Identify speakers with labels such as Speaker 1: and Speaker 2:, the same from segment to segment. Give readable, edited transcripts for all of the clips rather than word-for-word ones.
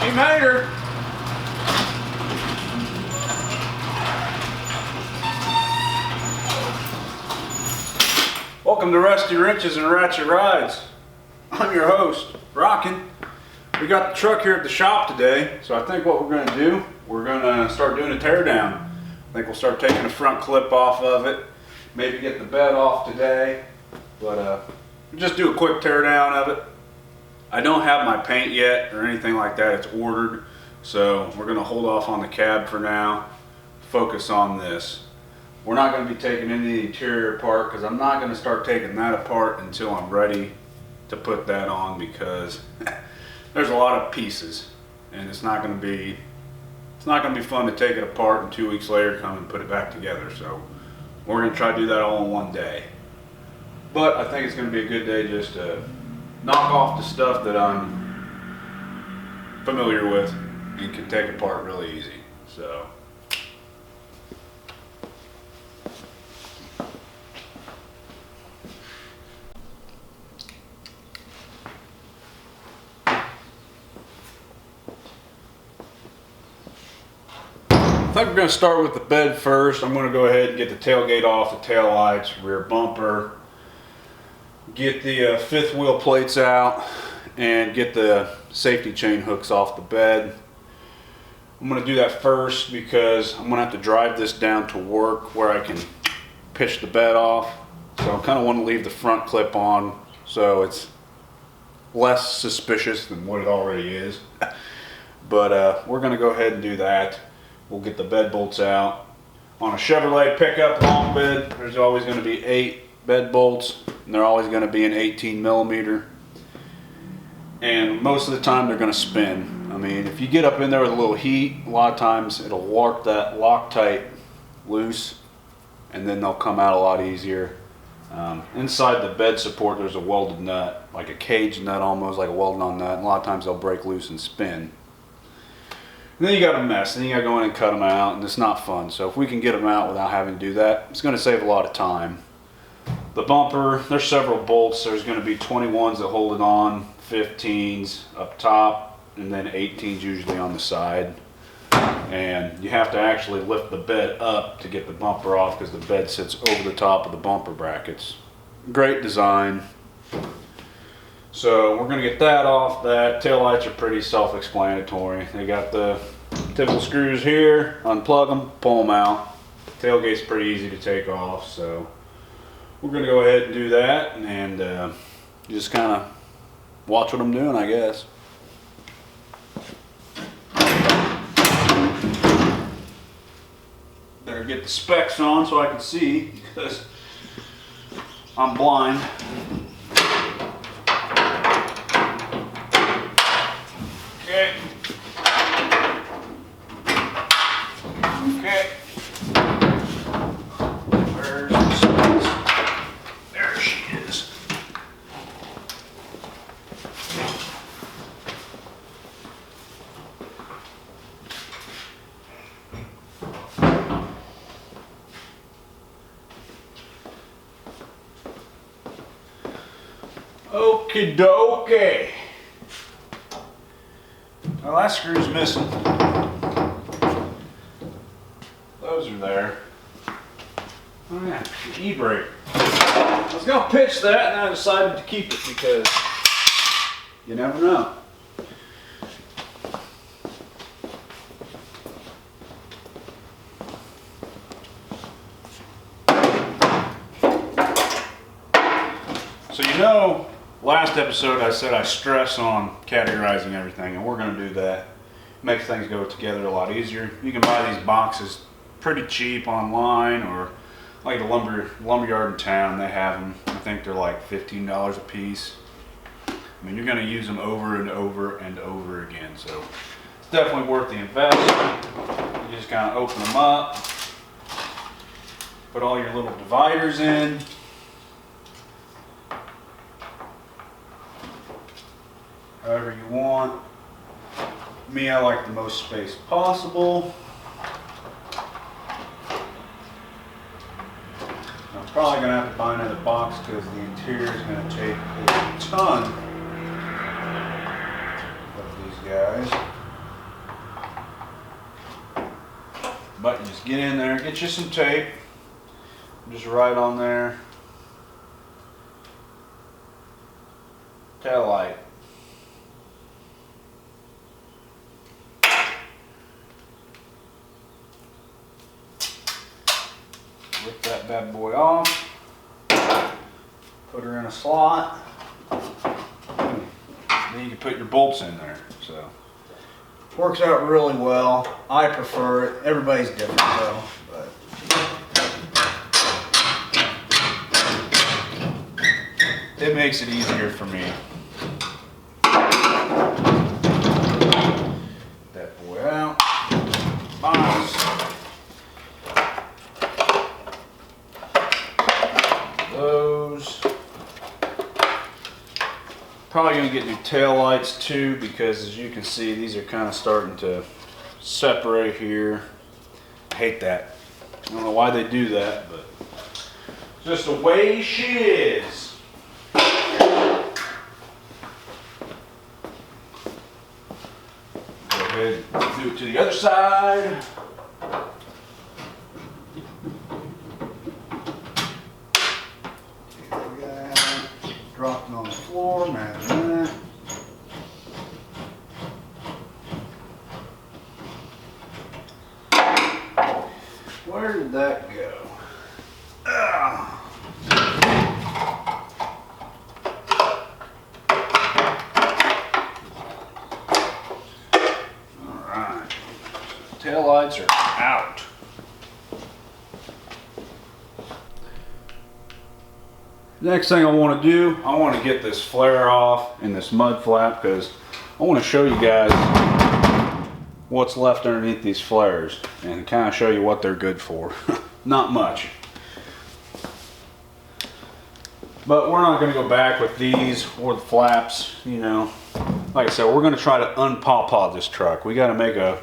Speaker 1: He made her. Welcome to Rusty Wrenches and Ratchet Rides. I'm your host, Rockin'. We got the truck here at the shop today, so I think what we're going to do, we're going to start doing a teardown. I think we'll start taking the front clip off of it, maybe get the bed off today, but just do a quick teardown of it. I don't have my paint yet or anything like that. It's ordered, so we're going to hold off on the cab for now, focus on this. We're not going to be taking any of the interior apart because I'm not going to start taking that apart until I'm ready to put that on, because there's a lot of pieces and it's not going to be fun to take it apart and 2 weeks later come and put it back together. So we're going to try to do that all in one day. But I think it's going to be a good day just to knock off the stuff that I'm familiar with and can take apart really easy. So I think we're going to start with the bed first. I'm going to go ahead and get the tailgate off, the tail lights, rear bumper, get the fifth wheel plates out, and get the safety chain hooks off the bed. I'm going to do that first because I'm going to have to drive this down to work where I can pitch the bed off. So I kind of want to leave the front clip on so it's less suspicious than what it already is. But we're going to go ahead and do that. We'll get the bed bolts out. On a Chevrolet pickup long bed, there's always going to be 8 bed bolts, and they're always going to be an 18 millimeter. And most of the time they're going to spin. I mean, if you get up in there with a little heat, a lot of times it'll warp that Loctite loose, and then they'll come out a lot easier. Inside the bed support there's a welded nut, like a cage nut almost, like a welded on nut, and a lot of times they'll break loose and spin. And then you got a mess, and you got to go in and cut them out, and it's not fun. So if we can get them out without having to do that, it's going to save a lot of time. The bumper, there's several bolts. There's going to be 21s that hold it on, 15s up top, and then 18s usually on the side. And you have to actually lift the bed up to get the bumper off because the bed sits over the top of the bumper brackets. Great design. So we're going to get that off. That taillights are pretty self-explanatory. They got the typical screws here, unplug them, pull them out. Tailgate's pretty easy to take off, so we're going to go ahead and do that and just kind of watch what I'm doing, I guess. Better get the specs on so I can see because I'm blind. Okay. Okay. Where's the space? There she is. Okie dokie. Well, that screw's missing. Those are there. Oh yeah, the e-brake. I was gonna pitch that and I decided to keep it because you never know. So you know, last episode I said I stress on categorizing everything, and we're going to do that. Makes things go together a lot easier. You can buy these boxes pretty cheap online, or like the lumberyard in town, they have them. I think they're like $15 a piece. I mean, you're going to use them over and over and over again, so it's definitely worth the investment. You just kind of open them up, put all your little dividers in. However you want. Me, I like the most space possible. I'm probably going to have to buy another box because the interior is going to take a ton of these guys. But you just get in there, get you some tape, just right on there. Tail light. Rip that bad boy off. Put her in a slot. Then you can put your bolts in there. So works out really well. I prefer it. Everybody's different though. But it makes it easier for me. That boy out. Box. Those. Probably going to get new tail lights too, because as you can see, these are kind of starting to separate here. I hate that. I don't know why they do that, but just the way she is. Go ahead and do it to the other side. Dropping on the floor, imagine that. Where did that go? Alright. Tail lights are out. Next thing I want to do, I want to get this flare off and this mud flap, because I want to show you guys what's left underneath these flares and kind of show you what they're good for. Not much. But we're not going to go back with these or the flaps, you know. Like I said, we're going to try to unpawpaw this truck. We got to make a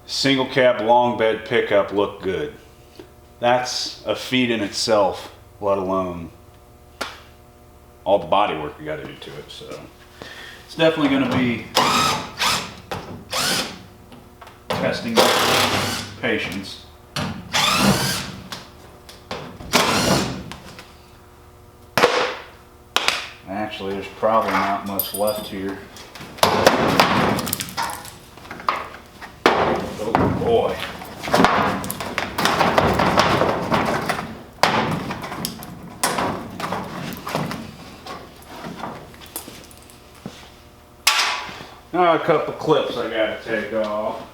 Speaker 1: single cab long bed pickup look good. That's a feat in itself, let alone all the body work we got to do to it. So it's definitely going to be testing patience. Actually, there's probably not much left here. Oh boy. Now a couple clips I gotta take off.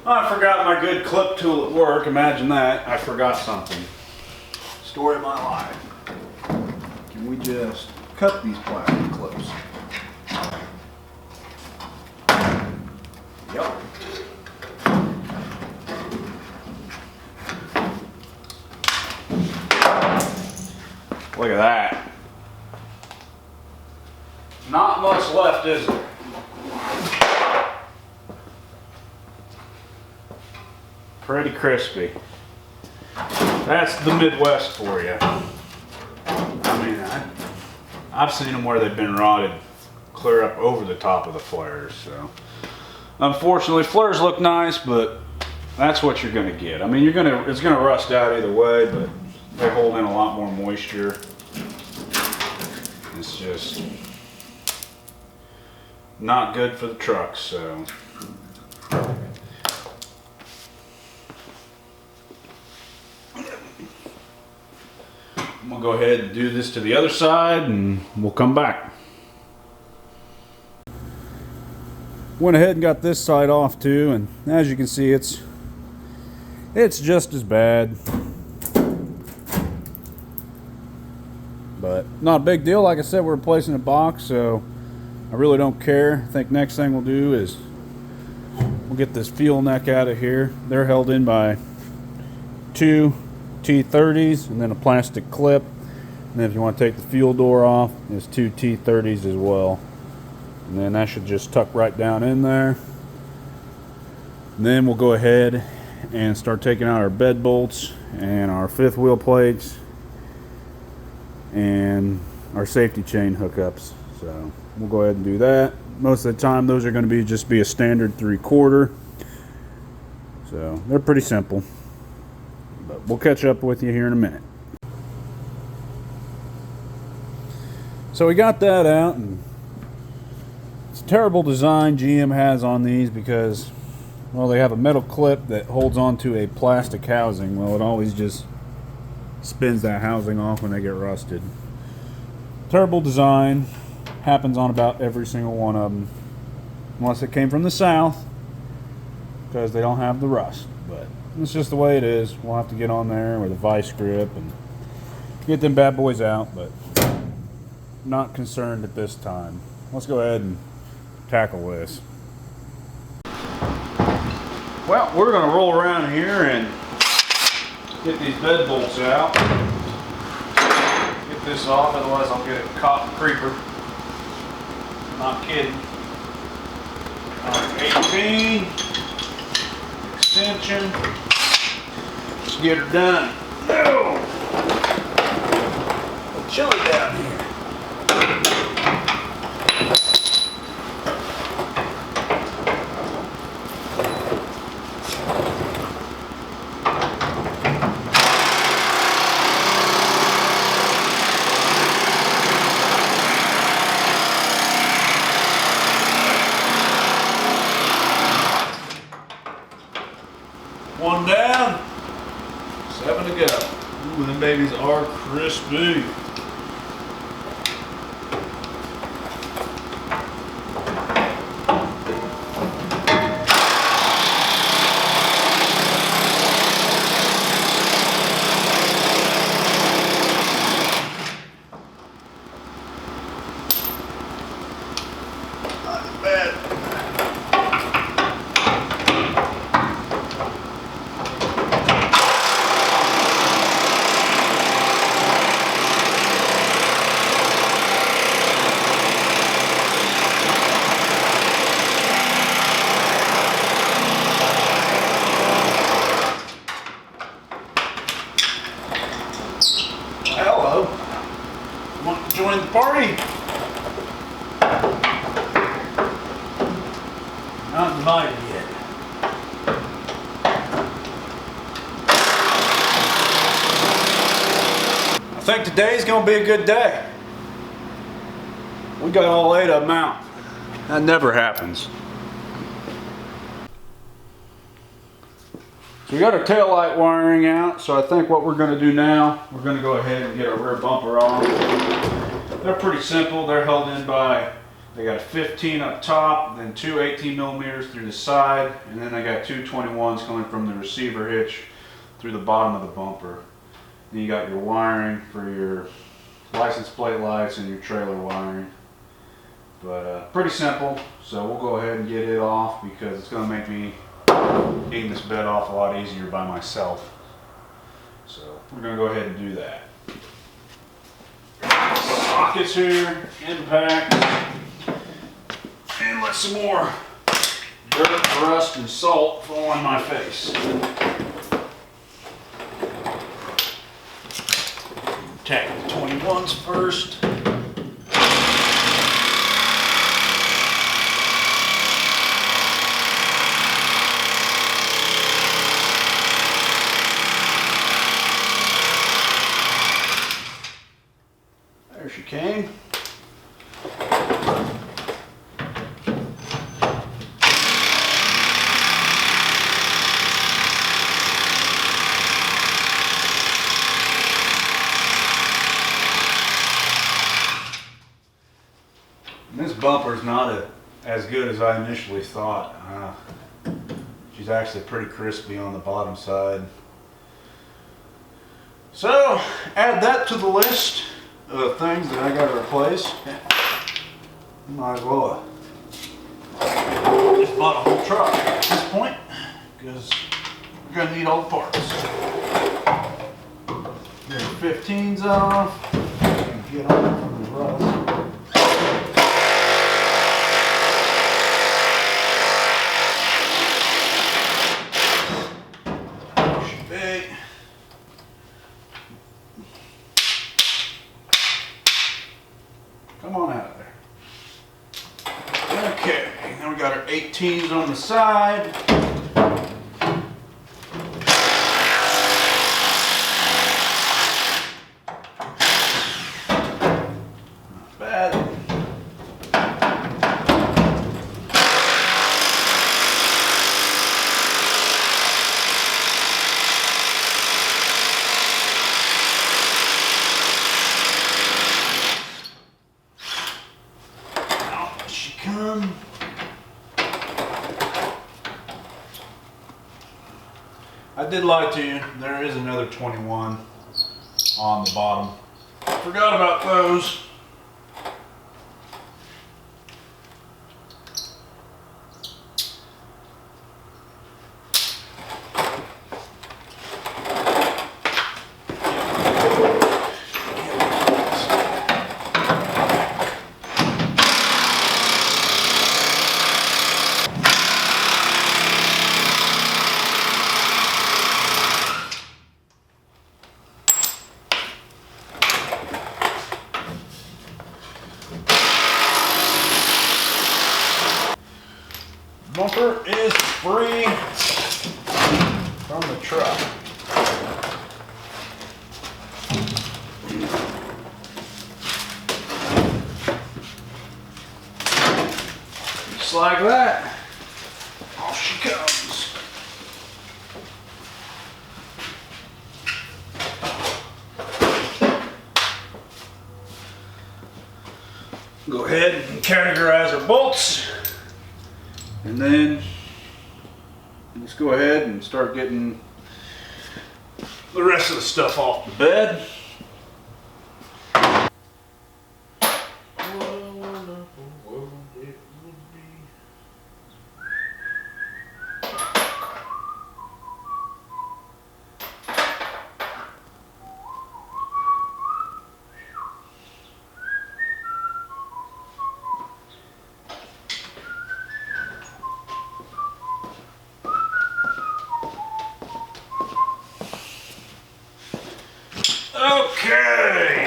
Speaker 1: I forgot my good clip tool at work. Imagine that. I forgot something. Story of my life. Can we just cut these plastic clips? Yep. Look at that. Not much left, is there? Pretty crispy. That's the Midwest for you. I mean, I've seen them where they've been rotted clear up over the top of the flares. So, unfortunately, flares look nice, but that's what you're going to get. I mean, it's going to rust out either way, but they hold in a lot more moisture. It's just not good for the truck. So. I'm going to go ahead and do this to the other side and we'll come back. Went ahead and got this side off too, and as you can see it's just as bad. But not a big deal. Like I said, we're replacing a box, so I really don't care. I think next thing we'll do is we'll get this fuel neck out of here. They're held in by two T30s and then a plastic clip, and then if you want to take the fuel door off, there's two T30s as well, and then that should just tuck right down in there. And then we'll go ahead and start taking out our bed bolts and our fifth wheel plates and our safety chain hookups. So we'll go ahead and do that. Most of the time those are going to be just a standard 3/4. So they're pretty simple, but we'll catch up with you here in a minute. So we got that out, and it's a terrible design GM has on these because, well, they have a metal clip that holds onto a plastic housing. Well, it always just spins that housing off when they get rusted. Terrible design. Happens on about every single one of them, unless it came from the south, because they don't have the rust. But it's just the way it is. We'll have to get on there with a vice grip and get them bad boys out, but not concerned at this time. Let's go ahead and tackle this. Well, we're going to roll around here and get these bed bolts out. Get this off, otherwise I'll get a cotton creeper. Not kidding. 18 extension. Let's get her done. No! It's chilly down here. One down, 7 to go. Ooh, them babies are crispy. Not bad. Hello. Want to join the party? Not invited yet. I think today's going to be a good day. We got all 8 of them out. That never happens. So we got our tail light wiring out, so I think what we're going to do now, we're going to go ahead and get our rear bumper off. They're pretty simple. They're held in by, they got a 15 up top, then 2 18 millimeters through the side, and then they got 2 21s coming from the receiver hitch through the bottom of the bumper. Then you got your wiring for your license plate lights and your trailer wiring. But pretty simple, so we'll go ahead and get it off because it's going to make me getting this bed off a lot easier by myself. So we're going to go ahead and do that. Sockets here, impact, and let some more dirt, rust, and salt fall on my face. Tack the 21s first. There she came. This bumper's not as good as I initially thought. She's actually pretty crispy on the bottom side. So, add that to the list of things that I got to replace. Might as well just bought a whole truck at this point because we're going to need all the parts. Get the 15s off and get on from the rust. Come on out of there. Okay, now we got our 18s on the side. come. I did lie to you. There is another 21 on the bottom. Forgot about those. Bumper is free from the truck. Just like that, off she comes. Go ahead and categorize our bolts. And then let's go ahead and start getting the rest of the stuff off the bed. Okay.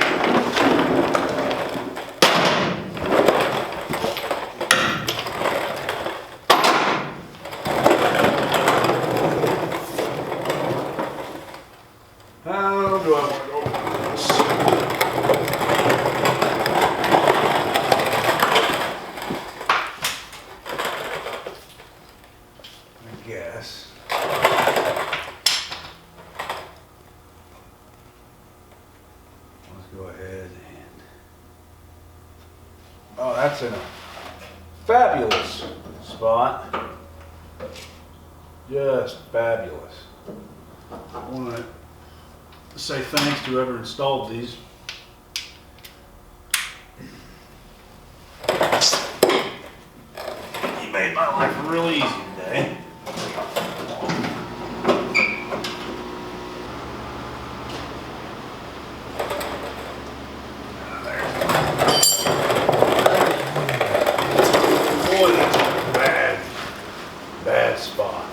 Speaker 1: How do I want to open this? I guess. Go ahead and, oh, that's in a fabulous spot. Just fabulous. I want to say thanks to whoever installed these. He made my life real easy today. Bad spot.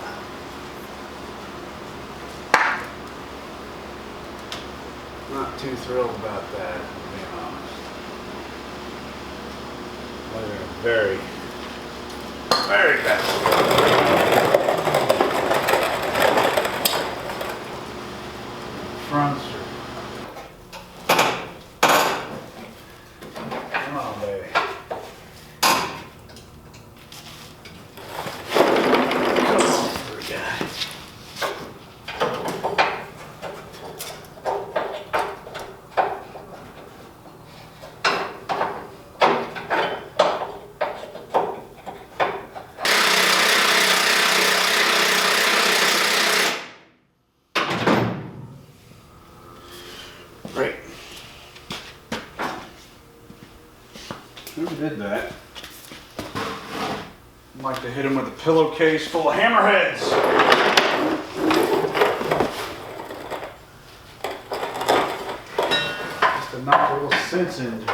Speaker 1: Not too thrilled about that, to be honest. Very, very bad spot. Fronts are... Come on, baby. Great. Whoever did that? I'd like to hit him with a pillowcase full of hammerheads. Just to knock a little sense into it.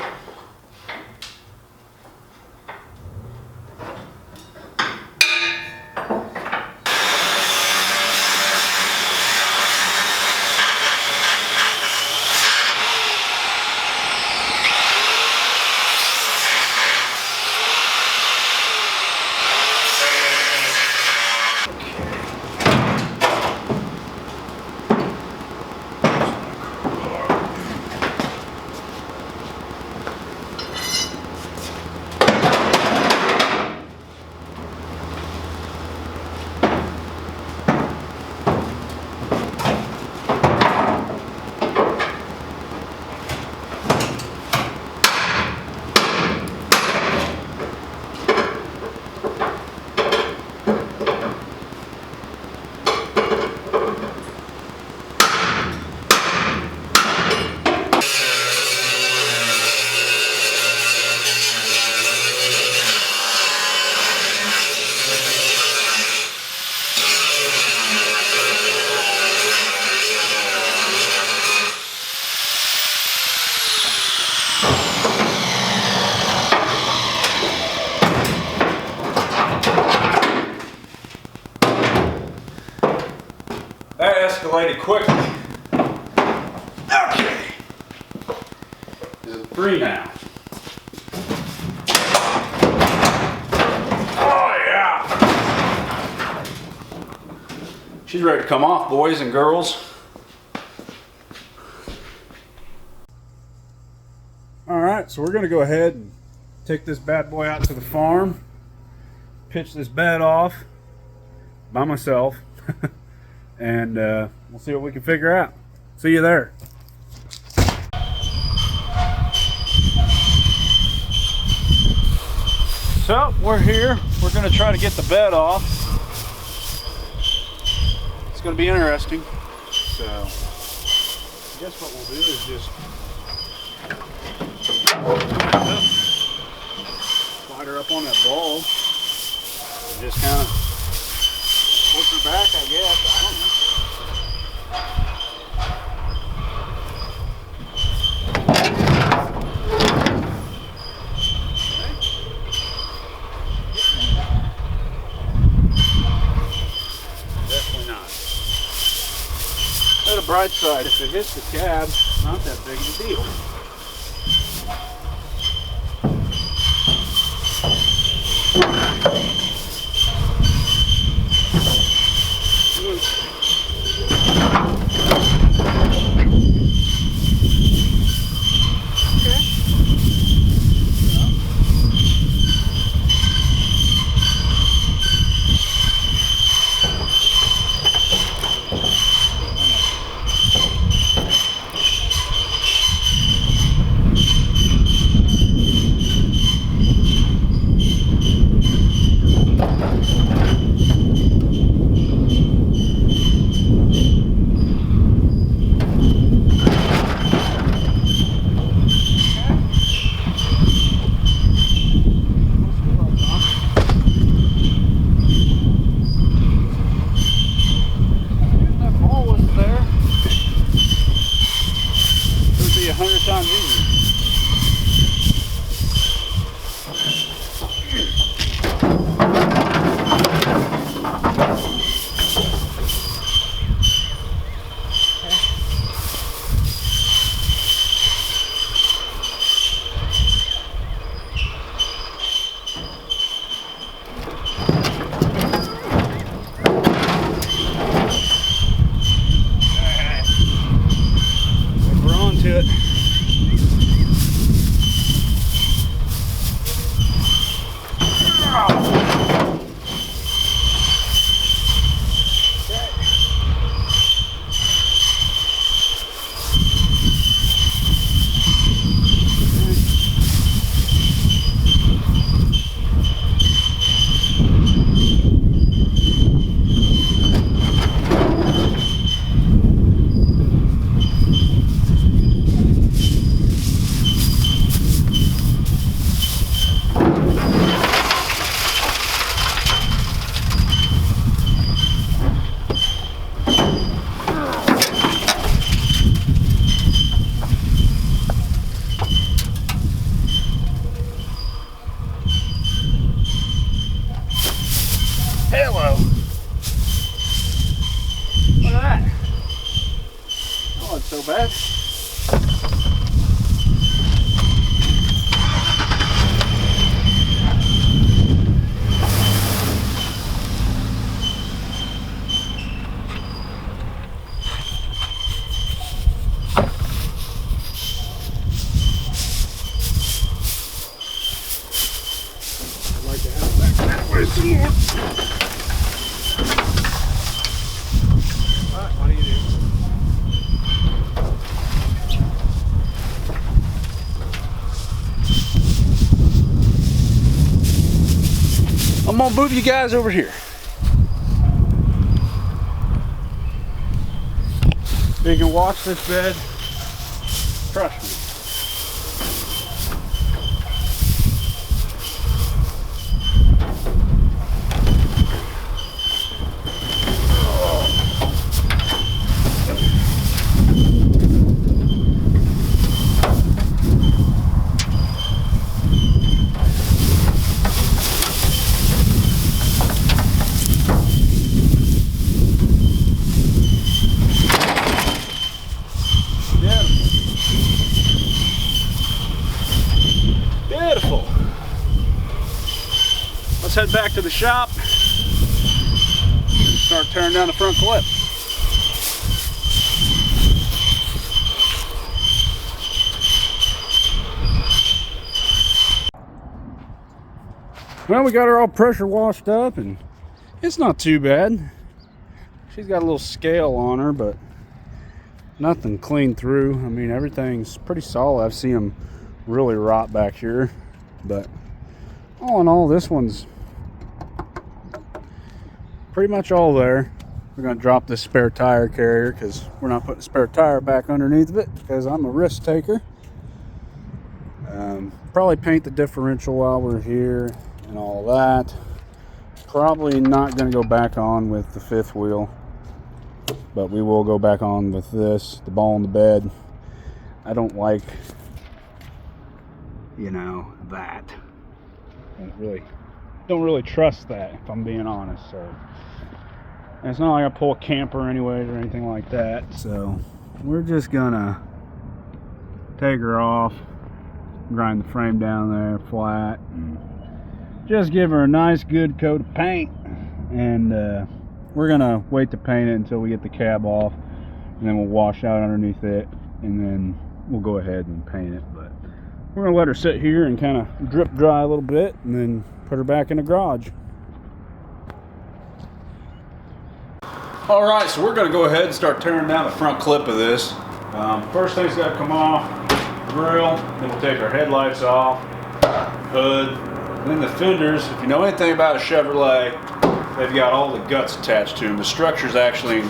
Speaker 1: isolated quickly. Okay. This is free now. Oh yeah. She's ready to come off, boys and girls. All right, so we're gonna go ahead and take this bad boy out to the farm, pitch this bed off by myself, and we'll see what we can figure out. See you there. So we're here. We're going to try to get the bed off. It's going to be interesting. So I guess what we'll do is just slide her up on that ball and just kind of push her back, I guess. I don't know. On the bright side, if it hits the cab, not that big of a deal. Hello. Look at that. That wasn't so bad. I'd like to have it back that way some more. What do you do? I'm gonna move you guys over here. You can watch this bed. Trust me. head back to the shop and start tearing down the front clip. Well, we got her all pressure washed up and it's not too bad. She's got a little scale on her, but nothing clean through. I mean, everything's pretty solid. I've seen them really rot back here, but all in all, this one's pretty much all there. We're going to drop this spare tire carrier because we're not putting a spare tire back underneath of it because I'm a risk taker. Probably paint the differential while we're here and all that. Probably not going to go back on with the fifth wheel, but we will go back on with this, the ball in the bed. I don't like, you know, that. I don't really trust that, if I'm being honest. So, and it's not like I pull a camper anyways or anything like that. So we're just gonna take her off, grind the frame down there flat, and just give her a nice good coat of paint. And we're gonna wait to paint it until we get the cab off, and then we'll wash out underneath it, and then we'll go ahead and paint it. But we're gonna let her sit here and kind of drip dry a little bit, and then put her back in the garage. All right, so we're gonna go ahead and start tearing down the front clip of this. First thing's gotta come off, grill, then we'll take our headlights off, hood, and then the fenders. If you know anything about a Chevrolet, they've got all the guts attached to them. The structure's actually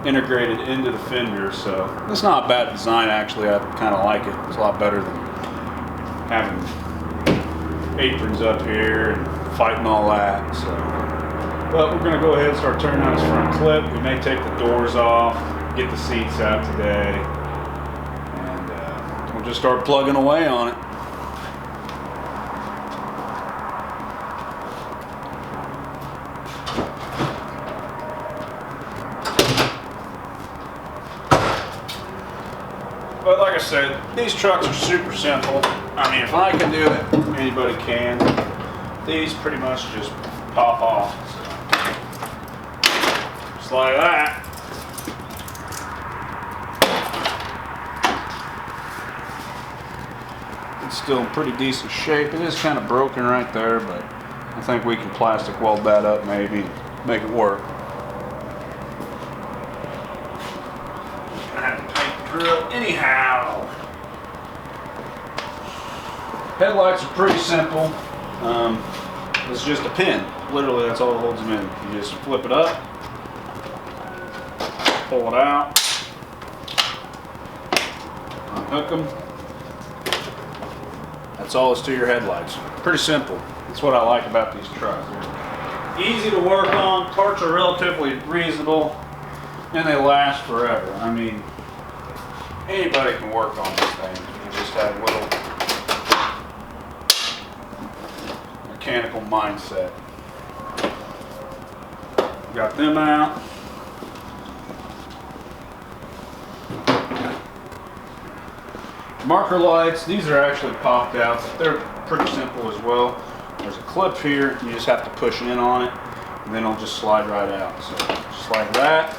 Speaker 1: integrated into the fender, so it's not a bad design actually. I kind of like it. It's a lot better than having aprons up here and fighting all that. So, but we're going to go ahead and start turning on this front clip. We may take the doors off, get the seats out today, and we'll just start plugging away on it. But like I said, these trucks are super simple. I mean, if I can do it, anybody can. These pretty much just pop off. So, just like that. It's still in pretty decent shape. It is kind of broken right there, but I think we can plastic weld that up maybe and make it work. Anyhow, headlights are pretty simple. It's just a pin. Literally, that's all that holds them in. You just flip it up, pull it out, unhook them. That's all it's to your headlights. Pretty simple. That's what I like about these trucks. They're easy to work on. Parts are relatively reasonable, and they last forever. I mean, anybody can work on this thing. You just have a little mechanical mindset. Got them out. Marker lights, these are actually popped out. They're pretty simple as well. There's a clip here. You just have to push in on it, and then it'll just slide right out. So just like that.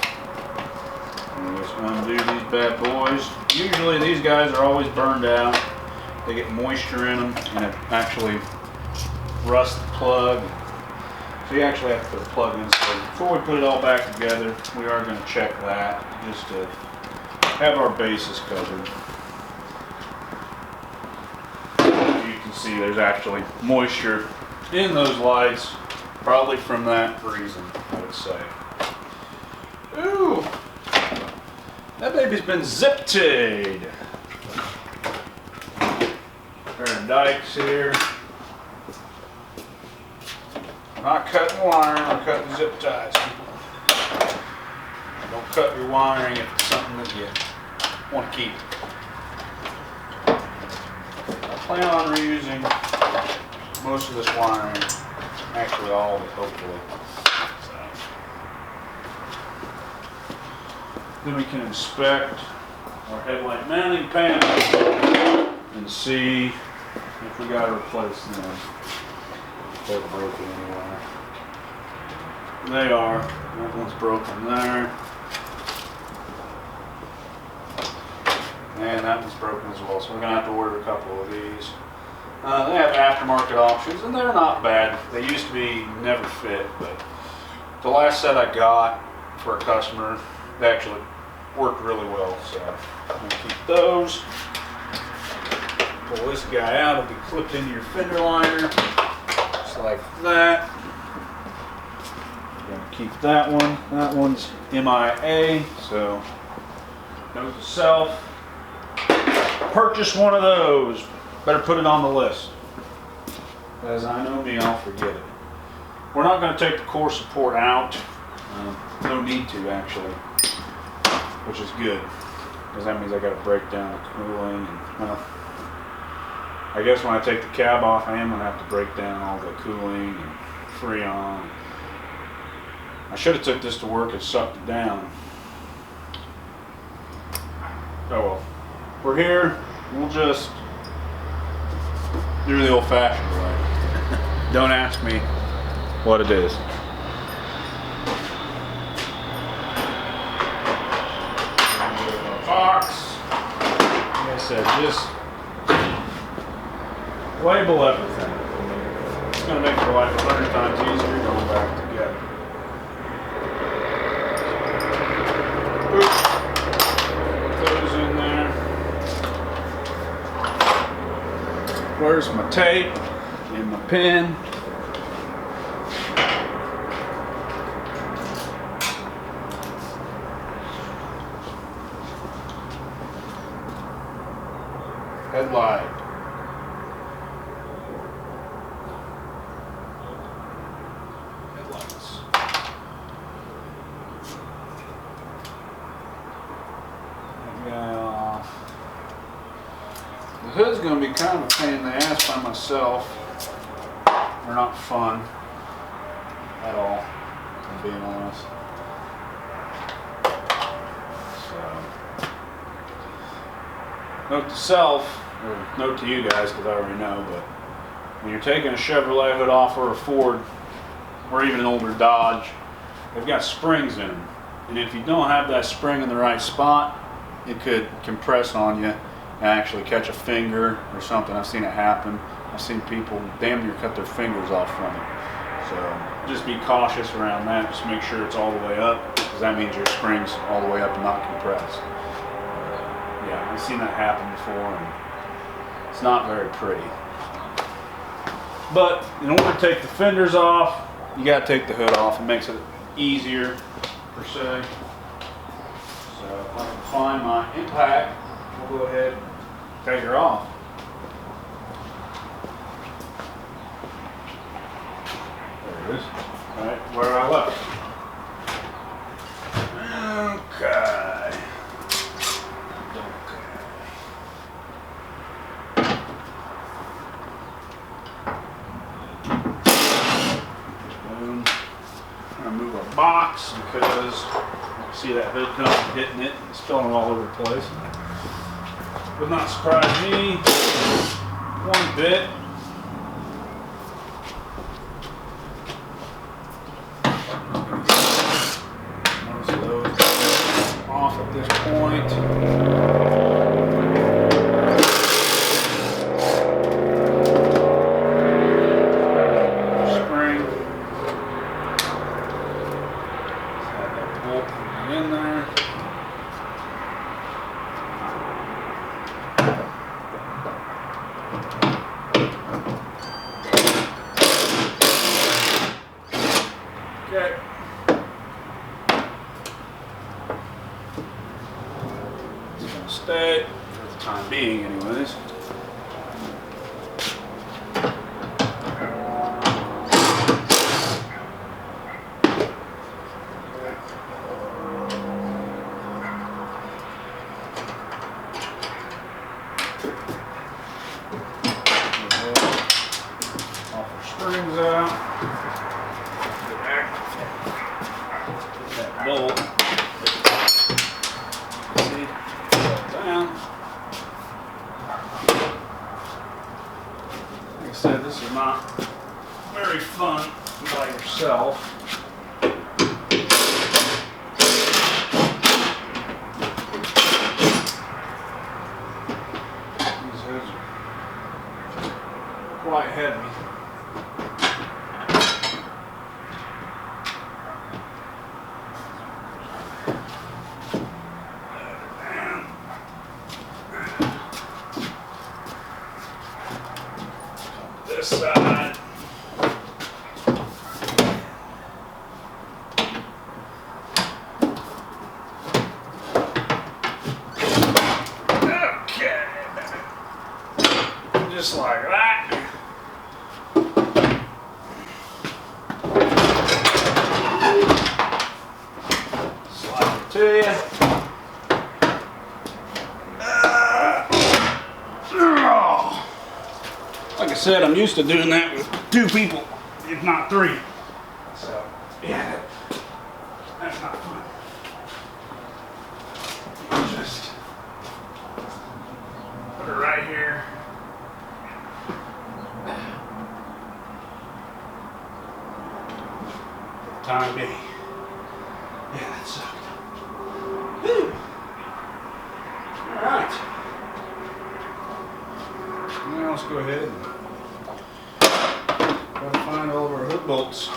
Speaker 1: And just undo these bad boys. Usually these guys are always burned out. They get moisture in them and it actually rusts the plug. So you actually have to put the plug in. So before we put it all back together, we are going to check that just to have our bases covered. You can see there's actually moisture in those lights, probably from that reason, I would say. Ooh! That baby's been zip-tied. Turn dikes here. I'm not cutting wire, I'm cutting zip ties. Don't cut your wiring if it's something that you want to keep. I plan on reusing most of this wiring, actually all of it, hopefully. Then we can inspect our headlight mounting panel and see if we got to replace them. they're broken anywhere. They are. That one's broken there. And that one's broken as well, so we're going to have to order a couple of these. They have aftermarket options, and they're not bad. They used to be never fit, but the last set I got for a customer, they actually worked really well. So I'm going to keep those. Pull this guy out, it'll be clipped into your fender liner, just like that. I'm going to keep that one. That one's MIA, so note to self. Purchase one of those. Better put it on the list. As I know me, I'll forget it. We're not going to take the core support out. No need to, actually, which is good, because that means I got to break down the cooling. And, well, I guess when I take the cab off, I am going to have to break down all the cooling and Freon. I should have took this to work and sucked it down. Oh well. We're here. We'll just do the old-fashioned way. Don't ask me what it is. Box. Like I said, just label everything. It's going to make your life 100 times easier going back together. Oops. Put those in there. Where's my tape and my pen? Headlight. Headlights. That guy off. The hood's going to be kind of a pain in the ass by myself. They're not fun at all, if I'm being honest. So, note to self, or note to you guys, because I already know, but when you're taking a Chevrolet hood off, or a Ford, or even an older Dodge, they've got springs in them. And if you don't have that spring in the right spot, it could compress on you and actually catch a finger or something. I've seen it happen. I've seen people damn near cut their fingers off from it. So just be cautious around that. Just make sure it's all the way up, because that means your spring's all the way up and not compressed. Yeah, I've seen that happen before, and it's not very pretty. But in order to take the fenders off, you got to take the hood off. It makes it easier, per se. So if I can find my impact, we'll go ahead and take her off. There it is. Right where I left. Okay. Move our box, because you see that hood coming, hitting it, and spilling all over the place. Would not surprise me one bit. Most of those off at this point. In there. Okay. It's gonna stay for the time being, anyways. Springs out. Get that bolt. See? Down. Like I said, this is not very yourself. These hoods are quite heavy. This side. Okay. Just like that. Slide it to you. Like I said, I'm used to doing that with 2 people, if not 3. So, yeah, that's not fun. Just put it right here. Time being. Yeah, that sucked. Whew. All right. Now let's go ahead and try to find all of our hook bolts.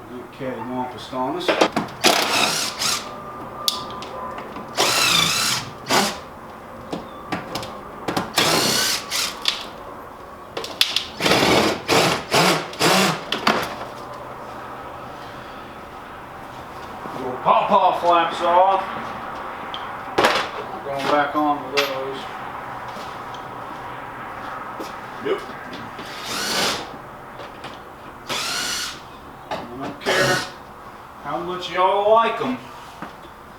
Speaker 1: Get cattywampus on us. Little pawpaw flaps off. Going back on with those. Yep. I don't care how much y'all like them.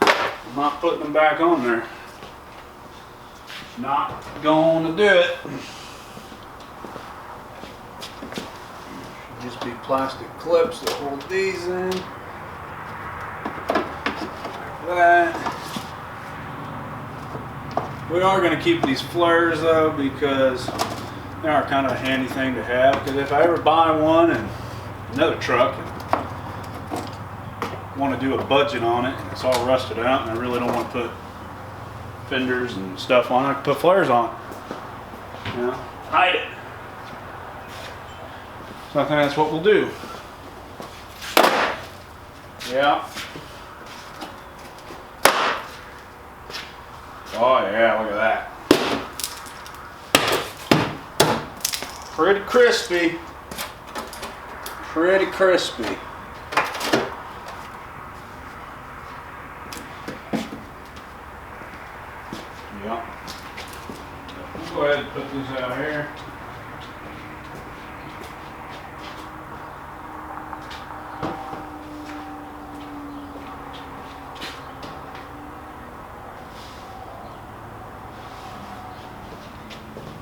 Speaker 1: I'm not putting them back on there. Not going to do it. Should just be plastic clips that hold these in. Like that. We are going to keep these flares though, because they are kind of a handy thing to have. Because if I ever buy one and another truck and want to do a budget on it and it's all rusted out and I really don't want to put fenders and stuff on it, I can put flares on it. You know, hide it. So I think that's what we'll do. Yeah. Oh yeah, look at that. Pretty crispy. Pretty crispy. Yep. We'll go ahead and put these out here.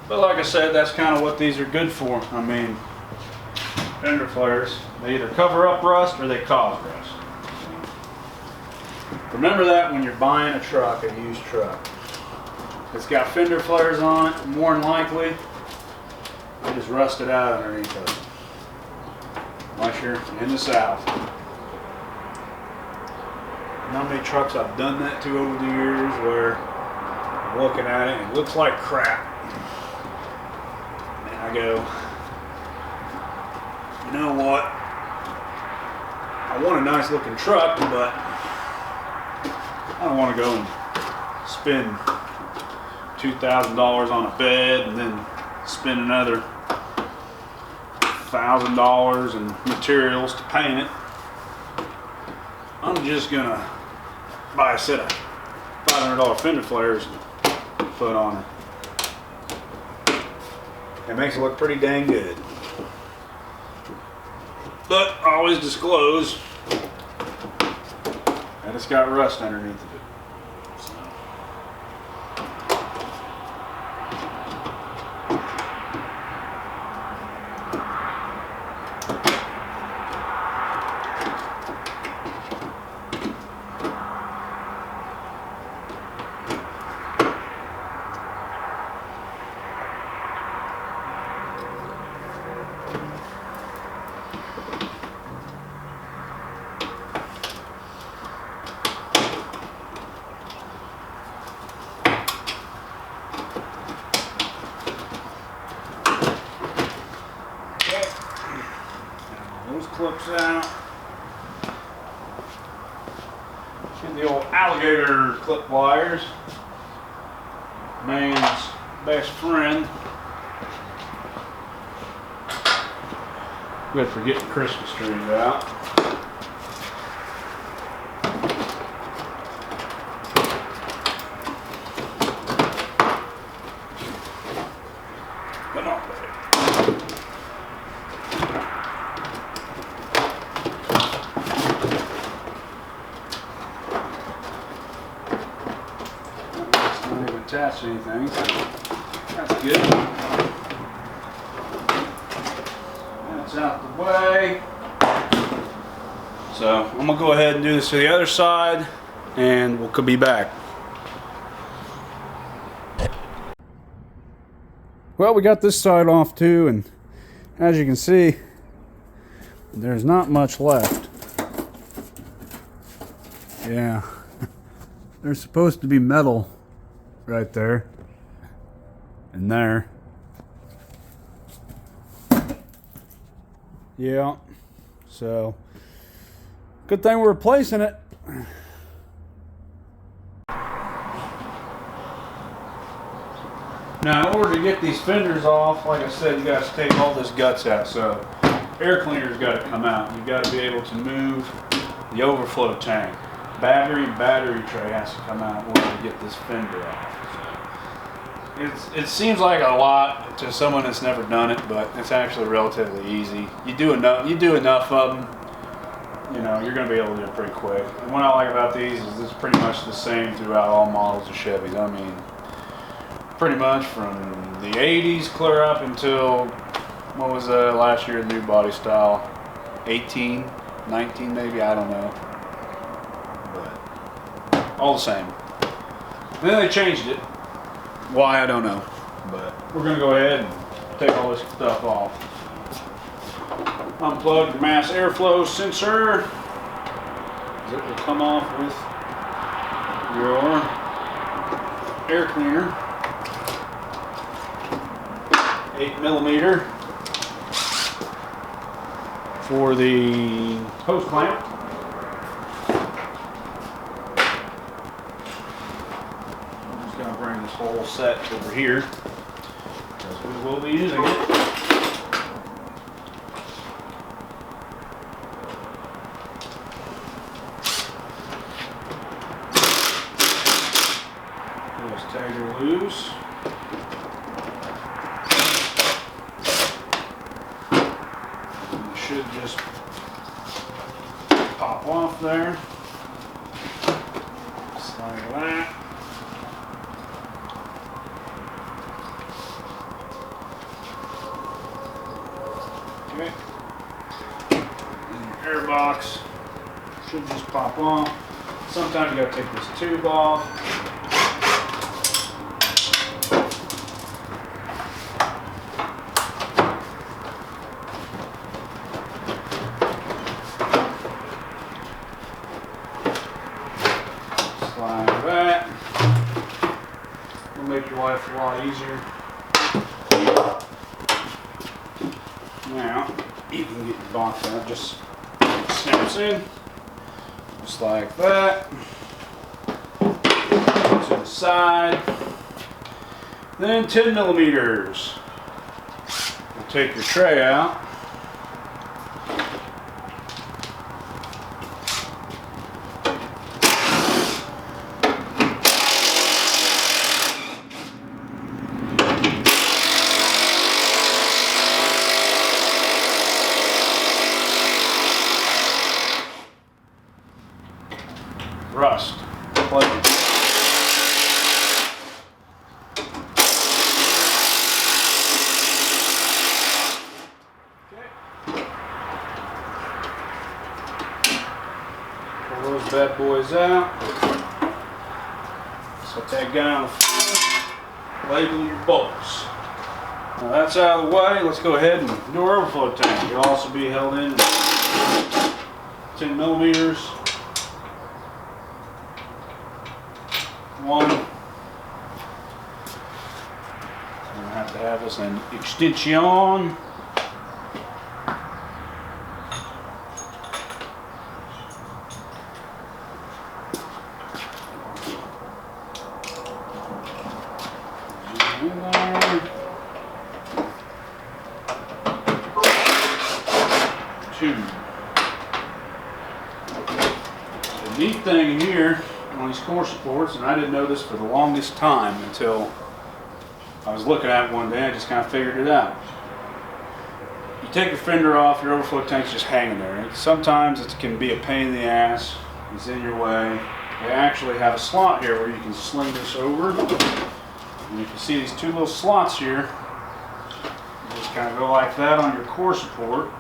Speaker 1: But like I said, that's kind of what these are good for. I mean, fender flares, they either cover up rust or they cause rust. Remember that when you're buying a truck, a used truck. It's got fender flares on it, more than likely, it is rusted out underneath of it. Unless you're in the South. You know how many trucks I've done that to over the years where I'm looking at it and it looks like crap. I go, you know what, I want a nice looking truck, but I don't want to go and spend $2,000 on a bed and then spend another $1,000 in materials to paint it. I'm just gonna buy a set of $500 fender flares and put on it. It makes it look pretty dang good. But always disclose that it's got rust underneath of it. Those clips out. Get the old alligator clip pliers. Man's best friend. Good for getting Christmas trees out. Come on, baby. Not even attached to anything, so that's good. That's out the way. So I'm gonna go ahead and do this to the other side, and we'll be back. Well, we got this side off too, and as you can see, there's not much left. Yeah, there's supposed to be metal right there and there. Yeah, so good thing we're replacing it. Now, in order to get these fenders off, like I said, you guys take all this guts out. So air cleaner's got to come out. You've got to be able to move the overflow tank. Battery tray has to come out in order to get this fender off. So it seems like a lot to someone that's never done it, but it's actually relatively easy. You do enough of them, you know, you're going to be able to do it pretty quick. And what I like about these is it's pretty much the same throughout all models of Chevys. I mean, pretty much from the 80s clear up until, what was last year, new body style, 18, 19 maybe, I don't know. But all the same. And then they changed it. Why, I don't know. But we're going to go ahead and take all this stuff off. Unplug the mass airflow sensor. It will come off with your air cleaner. 8mm for the hose clamp. I'm just going to bring this whole set over here because we will be using it. This tagger loose. Should just pop off there, just like that. Okay, and your air box should just pop off. Sometimes you gotta take this tube off. Like that. It'll make your life a lot easier. Now, you can get your box out, just snaps in, just like that. To the side. Then 10mm. We'll take your tray out. Rust. Plug it. Okay. Pull those bad boys out. Set that guy on the floor. Label your bolts. Now that's out of the way. Let's go ahead and do our overflow tank. It'll also be held in 10mm. One. I'm gonna have to have this an extension. tube. The neat thing here on these core supports, and I didn't know this for the longest time until I was looking at it one day, I just kind of figured it out. You take your fender off, your overflow tank's just hanging there. Sometimes it can be a pain in the ass, it's in your way. They actually have a slot here where you can sling this over. And you can see these two little slots here. You just kind of go like that on your core support,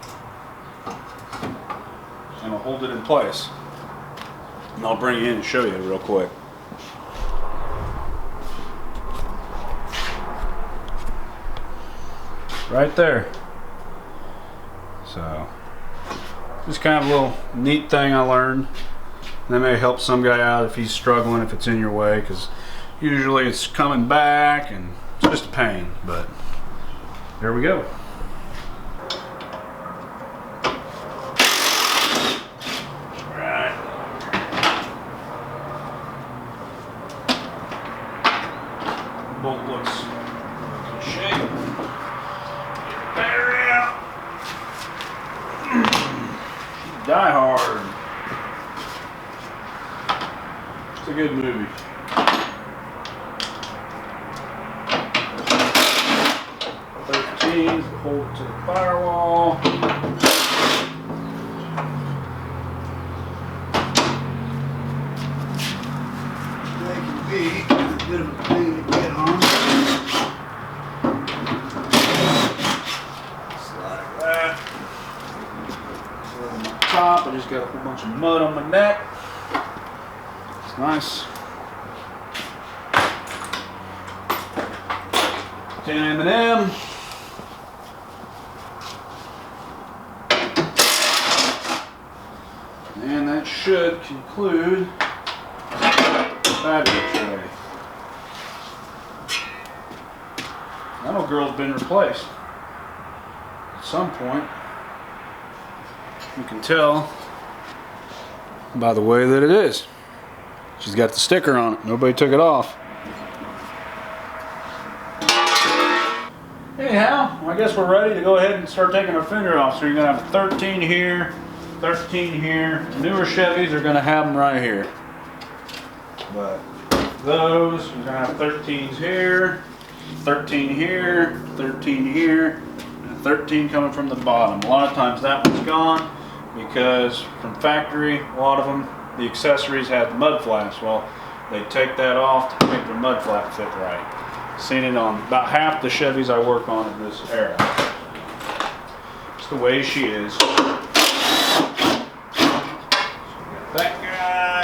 Speaker 1: and it'll hold it in place. And I'll bring you in and show you real quick. Right there. So, just kind of a little neat thing I learned. That may help some guy out if he's struggling, if it's in your way, because usually it's coming back and it's just a pain, but there we go. Alright. Bolt looks in good shape. Get the battery out. Die Hard. It's a good movie. Hold it to the firewall. They can be a bit of a pain to get on. Just like that. So on my top, I just got a whole bunch of mud on my neck. It's nice. 10 M&M. And that should conclude the battery tray. That old girl's been replaced. At some point, you can tell by the way that it is. She's got the sticker on it. Nobody took it off. Anyhow, I guess we're ready to go ahead and start taking our fender off. So you're going to have a 13 here, 13 here. Newer Chevys are going to have them right here. But those, you're going to have 13s here, 13 here, 13 here, and 13 coming from the bottom. A lot of times that one's gone because from factory, a lot of them, the accessories have mud flaps. Well, they take that off to make their mud flap fit right. Seen it on about half the Chevys I work on in this era. It's the way she is. So that guy.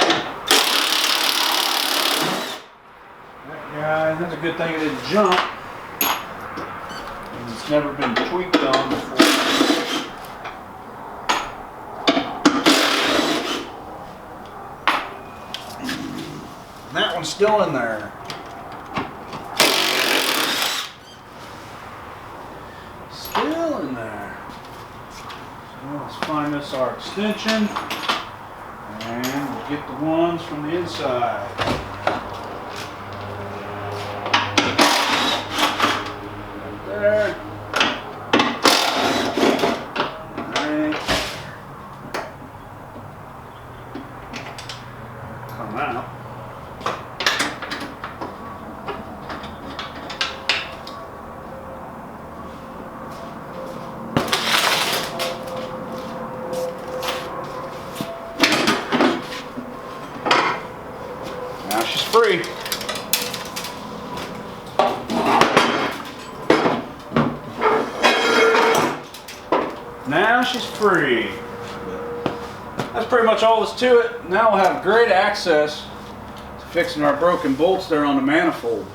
Speaker 1: That guy. That's a good thing it didn't jump. And it's never been tweaked on before. And that one's still in there. Still in there. So let's find us our extension, and we'll get the ones from the inside. Right there. Alright. Come out. Now she's free. Now she's free. That's pretty much all that's to it. Now we'll have great access to fixing our broken bolts there on the manifold.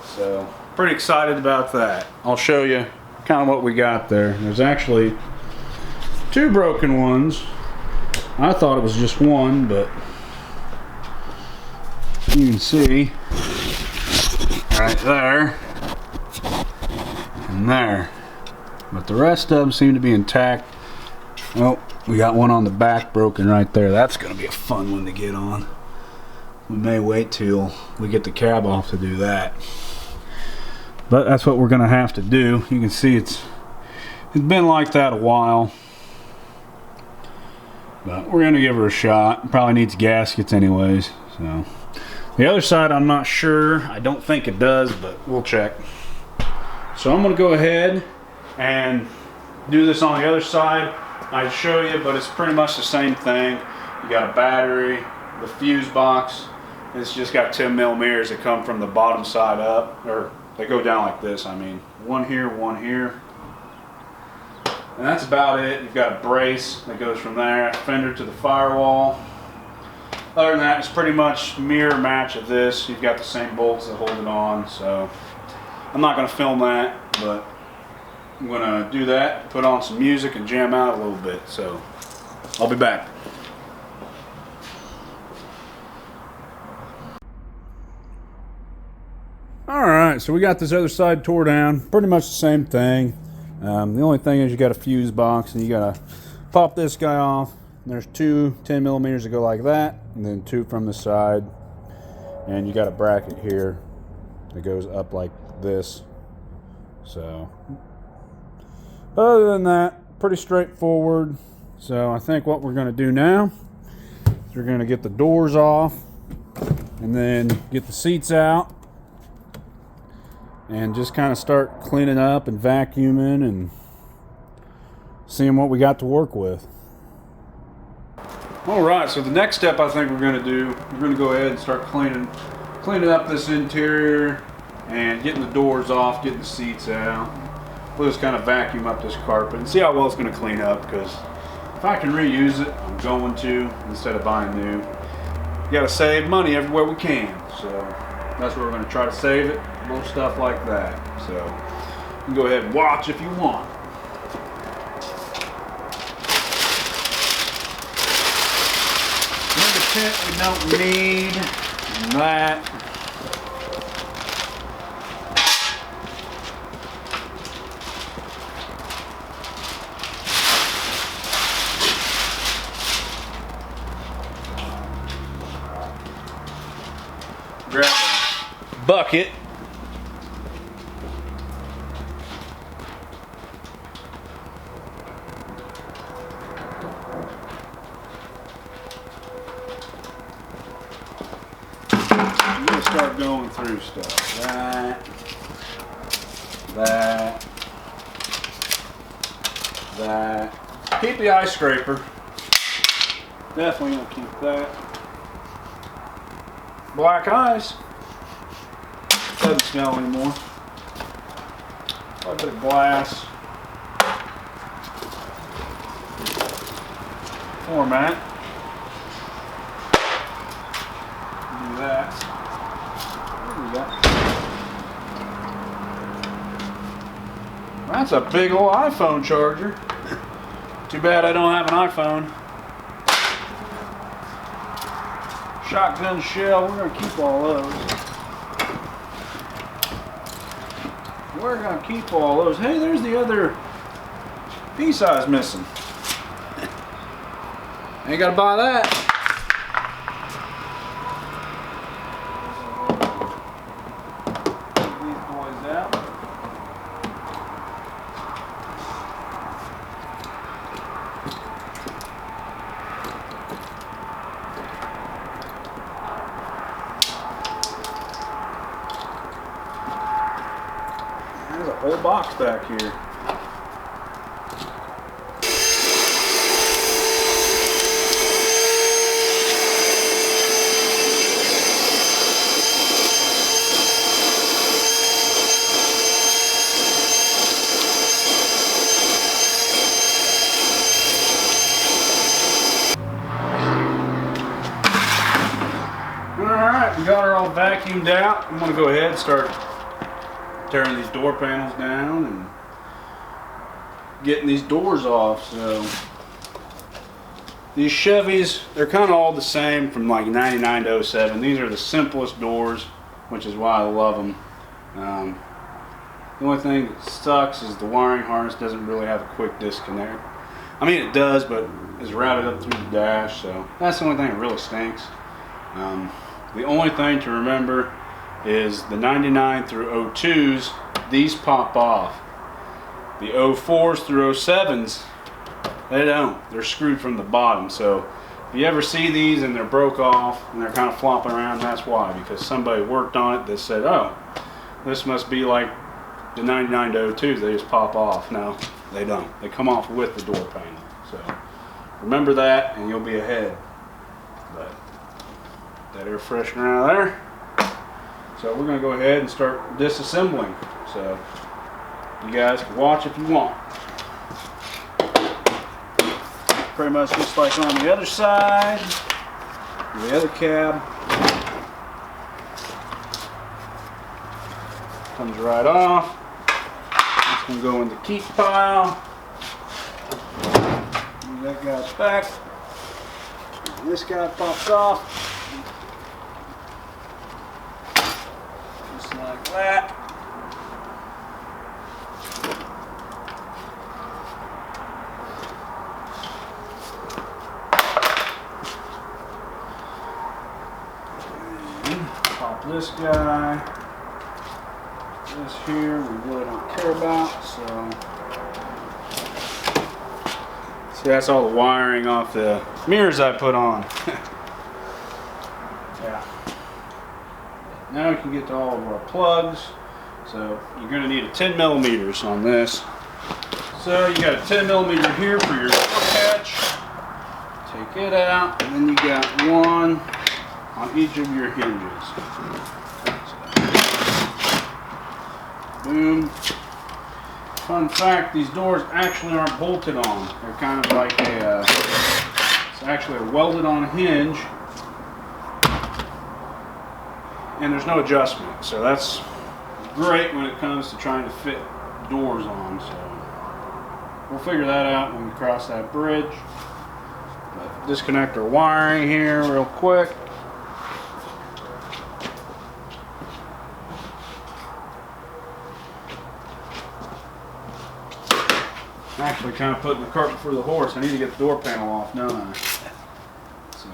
Speaker 1: So, pretty excited about that. I'll show you kind of what we got there. There's actually two broken ones. I thought it was just one, but you can see right there and there, but the rest of them seem to be intact. Oh, we got one on the back broken right there. That's gonna be a fun one to get on. We may wait till we get the cab off to do that, but that's what we're gonna have to do. You can see it's been like that a while. But we're gonna give her a shot. Probably needs gaskets anyways. So the other side, I'm not sure. I don't think it does, but we'll check. So I'm gonna go ahead and do this on the other side. I'd show you, but it's pretty much the same thing. You got a battery, the fuse box. It's just got 10 millimeters that come from the bottom side up, or they go down like this. I mean, one here, and that's about it. You've got a brace that goes from there, fender to the firewall. Other than that, it's pretty much mirror match of this. You've got the same bolts that hold it on. So I'm not going to film that, but I'm going to do that, put on some music and jam out a little bit. So I'll be back. Alright, so we got this other side tore down. Pretty much the same thing. The only thing is you got a fuse box and you got to pop this guy off. There's two 10 millimeters that go like that, and then two from the side. And you got a bracket here that goes up like this. So other than that, pretty straightforward. So I think what we're going to do now is we're going to get the doors off and then get the seats out and just kind of start cleaning up and vacuuming and seeing what we got to work with. Alright, so the next step I think we're going to do, we're going to go ahead and start cleaning up this interior and getting the doors off, getting the seats out. We'll just kind of vacuum up this carpet and see how well it's going to clean up, because if I can reuse it, I'm going to, instead of buying new. You got to save money everywhere we can, so that's where we're going to try to save it. Little stuff like that. So you can go ahead and watch if you want. Number 10 we don't need. And that. Grab a bucket. Start going through stuff. That. Keep the ice scraper. Definitely gonna keep that. Black ice. Doesn't smell anymore. A bit of glass. Format. Do that. That's a big old iPhone charger. Too bad I don't have an iPhone. Shotgun shell, we're going to keep all those. We're going to keep all those. Hey, there's the other piece I was missing. Ain't got to buy that. There's a whole box back here. Alright, we got her all vacuumed out. I'm going to go ahead and start tearing these door panels down and getting these doors off. So these Chevys, they're kind of all the same from like 99 to 07. These are the simplest doors, which is why I love them. The only thing that sucks is the wiring harness doesn't really have a quick disconnect. I mean it does, but it's routed up through the dash, so that's the only thing that really stinks. The only thing to remember is the 99 through 02s, these pop off. The 04s through 07s, They don't. They're screwed from the bottom. So if you ever see these and they're broke off and they're kind of flopping around, that's why. Because somebody worked on it that said, oh, this must be like the 99 to 02s. They just pop off. No, they don't. They come off with the door panel. So remember that and you'll be ahead. But that air freshener out of there. So we're going to go ahead and start disassembling. So you guys can watch if you want. Pretty much just like on the other side, the other cab. Comes right off. It's going to go in the keep pile. Move that guy's back. This guy pops off. Just like that. Pop this guy. This here we really don't care about, so see, that's all the wiring off the mirrors I put on. Yeah. Now we can get to all of our plugs. So you're going to need a 10 millimeters on this. So you got a 10 millimeter here for your door catch. Take it out, and then you got one on each of your hinges. Boom. Fun fact, these doors actually aren't bolted on. They're kind of like a, it's actually a welded on hinge. And there's no adjustment. So that's great when it comes to trying to fit doors on. So we'll figure that out when we cross that bridge. But disconnect our wiring here real quick. I'm actually kind of putting the cart before the horse. I need to get the door panel off, don't I? So,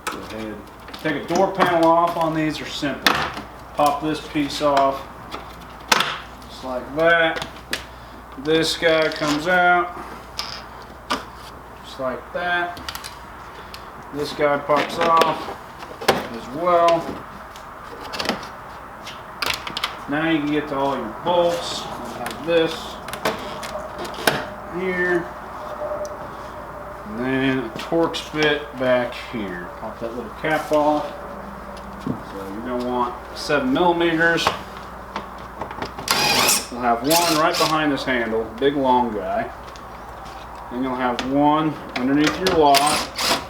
Speaker 1: go ahead. Take a door panel off on these are simple. Pop this piece off, just like that. This guy comes out, just like that. This guy pops off as well. Now you can get to all your bolts, like this. Here, and then a Torx bit back here. Pop that little cap off. So you're going to want 7 millimeters. We'll have one right behind this handle, big long guy. Then you'll have one underneath your lock.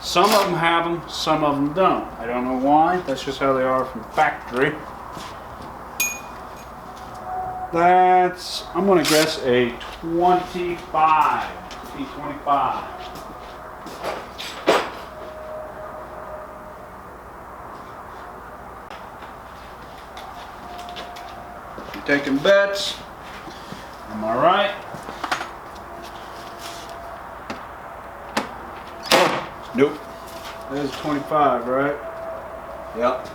Speaker 1: Some of them have them, some of them don't. I don't know why. That's just how they are from factory. That's, I'm going to guess a 25. T25. You're taking bets. Am I right? Nope. That is 25, right? Yep.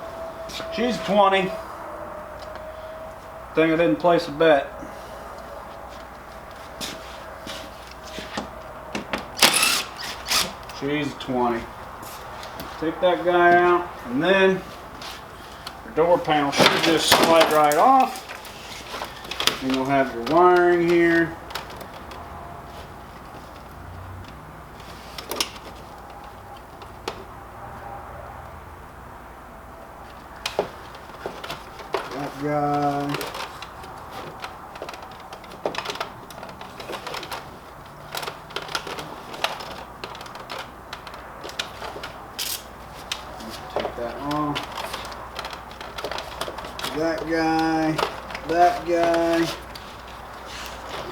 Speaker 1: She's 20. Thing I didn't place a bet. She's 20. Take that guy out, and then your door panel should just slide right off. And you'll have your wiring here. That guy. That guy, that guy,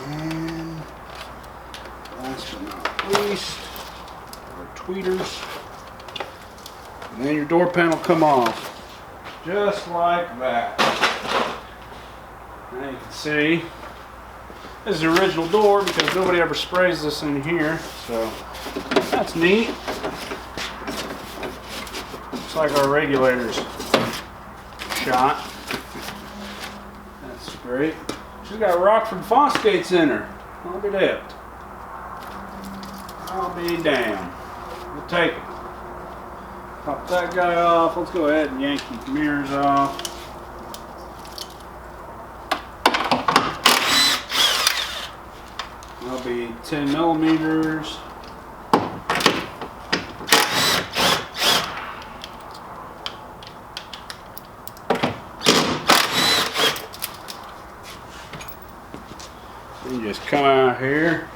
Speaker 1: and last but not least, our tweeters. And then your door panel come off, just like that. Now you can see, this is the original door because nobody ever sprays this in here, so that's neat. Looks like our regulator's shot. That's great. She's got Rockford Fosgates in her. Look at that. I'll be damned. We'll take it. Pop that guy off. Let's go ahead and yank these mirrors off. That'll be 10 millimeters. You just come out here.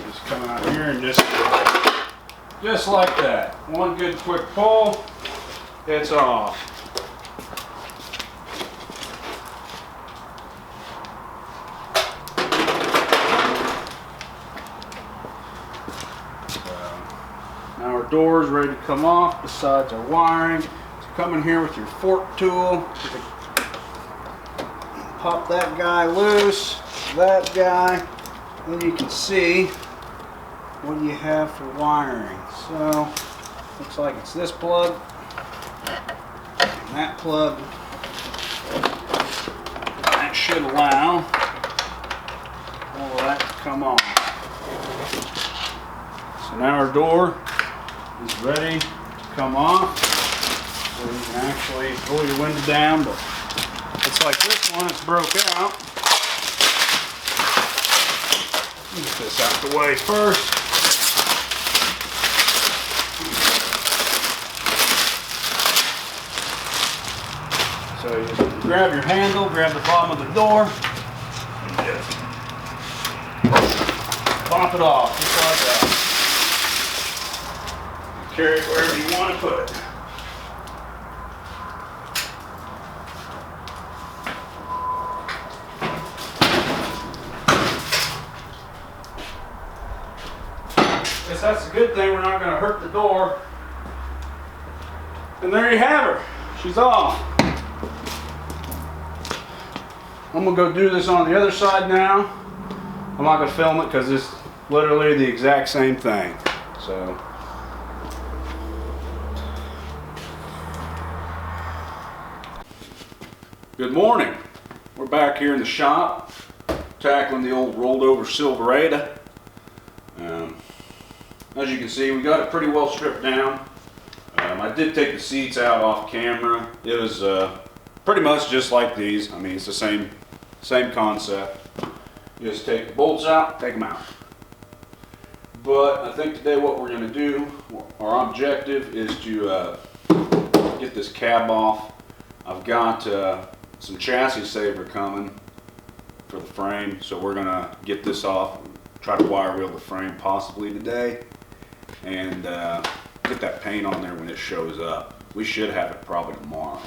Speaker 1: Just come out here and just like that. One good quick pull, it's off. Now our door is ready to come off, besides our wiring. So come in here with your fork tool. Pop that guy loose, that guy, then you can see what you have for wiring. So, looks like it's this plug, and that plug. That should allow all of that to come off. So now our door is ready to come off, so you can actually pull your window down, but it's like this one, it's broke out. Get this out the way first. So you just grab your handle, grab the bottom of the door, and just pop it off, just like that. Carry it wherever you want to put it. Guess that's the good thing, we're not going to hurt the door. And there you have her. She's off. I'm going to go do this on the other side now. I'm not going to film it because it's literally the exact same thing. So. Good morning. We're back here in the shop tackling the old rolled over Silverado. As you can see, we got it pretty well stripped down. I did take the seats out off camera. It was pretty much just like these. I mean, it's the same concept. You just take the bolts out, take them out. But I think today what we're going to do, our objective is to get this cab off. I've got some chassis saver coming for the frame, so we're going to get this off, try to wire wheel the frame possibly today, and get that paint on there when it shows up. We should have it probably tomorrow.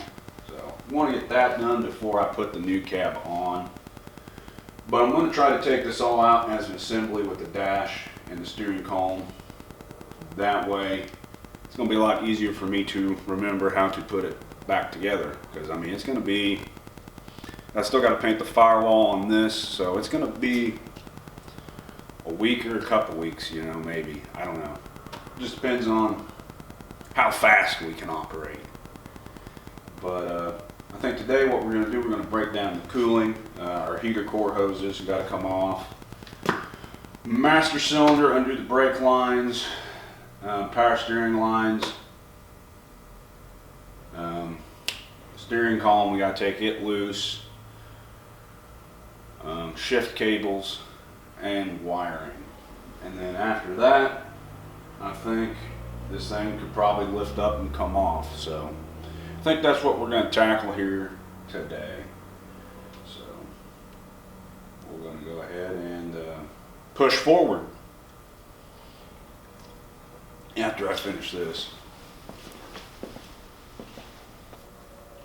Speaker 1: So I want to get that done before I put the new cab on. But I'm going to try to take this all out as an assembly with the dash and the steering column. That way it's going to be a lot easier for me to remember how to put it back together, because I mean it's going to be, I still got to paint the firewall on this, so it's going to be a week or a couple weeks, you know, maybe, I don't know. It just depends on how fast we can operate. But I think today what we're going to do, we're going to break down the cooling. Our heater core hoses got to come off. Master cylinder, undo the brake lines, power steering lines. Steering column, we got to take it loose. Shift cables and wiring. And then after that, I think this thing could probably lift up and come off. So I think that's what we're going to tackle here today. So we're going to go ahead and push forward after I finish this.